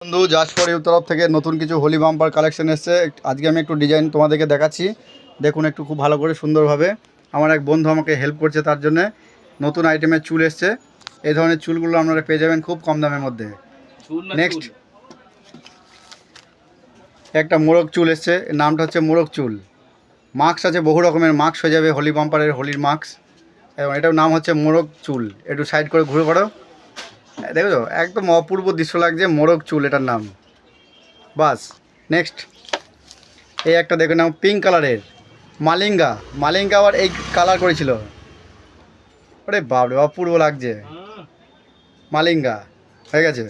বন্ধু just for you তরফ থেকে নতুন কিছু হোলি বাম্পার কালেকশন এসেছে। আজকে আমি একটু ডিজাইন তোমাদেরকে দেখাচ্ছি, দেখুন একটু খুব ভালো করে সুন্দরভাবে। আমার এক বন্ধু আমাকে হেল্প করছে, তার জন্য নতুন আইটেমের চুল এসছে। এই ধরনের চুলগুলো আপনারা পেয়ে যাবেন খুব কম দামের মধ্যে। নেক্সট একটা মোরগ চুল এসছে, নামটা হচ্ছে মোরগ চুল। মাস্ক আছে, বহু রকমের মাস্ক হয়ে যাবে হোলি বাম্পারের, হোলির মাস্ক। এবং এটার নাম হচ্ছে মোরগ চুল। একটু সাইড করে ঘুরে পড়ো, দেখো একদম অপূর্ব দৃশ্য লাগছে, মোরগ চুল এটার নাম। বাস নেক্সট এই একটা দেখে নাও, পিঙ্ক কালারের মালিঙ্গা। মালিঙ্গা আবার এই কালার করেছিল, ওরে বাপরে অপূর্ব লাগছে। মালিঙ্গা হয়ে গেছে,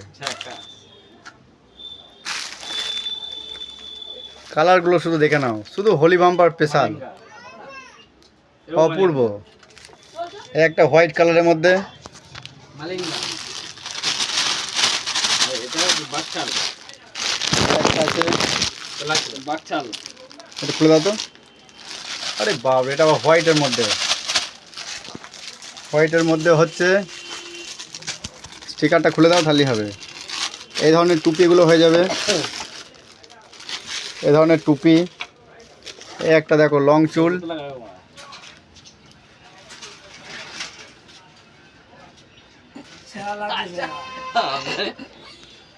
কালারগুলো শুধু দেখে নাও, শুধু হোলি বাম্পার স্পেশাল, অপূর্ব। এই একটা হোয়াইট কালারের মধ্যে এটা খুলে দাও তো। আরে বাপরে, এটা আবার হোয়াইটের মধ্যে। হোয়াইটের মধ্যে হচ্ছে, স্টিকারটা খুলে দাও তাহলেই হবে। এই ধরনের টুপিগুলো হয়ে যাবে, এই ধরনের টুপি। এই একটা দেখো লং চুল,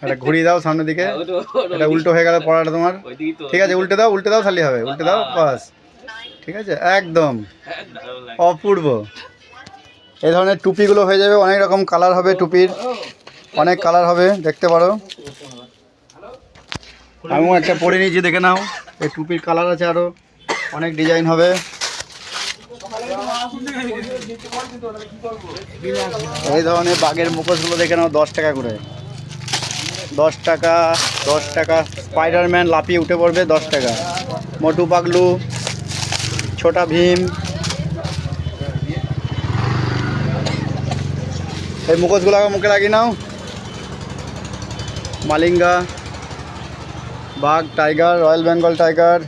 এটা ঘুরিয়ে দাও সামনের দিকে, এটা উল্টো হয়ে গেল পড়াটা তোমার। ঠিক আছে, উল্টে দাও, উল্টে দাও তাহলেই হবে, উল্টে দাও বাস। ঠিক আছে, একদম অপূর্ব। এই ধরনের টুপিগুলো হয়ে যাবে, অনেক রকম কালার হবে টুপির, অনেক কালার হবে, দেখতে পারো। আমিও একটা পরে নিয়েছি, দেখে নাও। এই টুপির কালার আছে, আরও অনেক ডিজাইন হবে। এই ধরনের বাঘের মুখোশগুলো দেখে নাও, 10 টাকা করে, 10 টাকা, 10 টাকা। স্পাইডারম্যান লাফিয়ে উঠে পড়বে, 10 টাকা। মোটু পাগলু, ছোটা ভীম, এই মুখোশগুলো মুখে লাগিয়ে নাও। মালিঙ্গা, বাঘ, টাইগার, রয়্যাল বেঙ্গল টাইগার।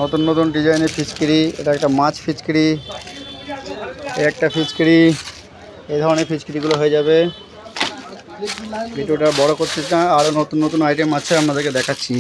নতুন নতুন ডিজাইনের ফিচকিরি, এটা একটা মাছ ফিচকিরি, একটা ফিচকিরি। এই ধরনের ফিচকিরিগুলো হয়ে যাবে। ভিডিওটা বড় করতে চান, আরও নতুন নতুন আইটেম আছে, আপনাদেরকে দেখাচ্ছি।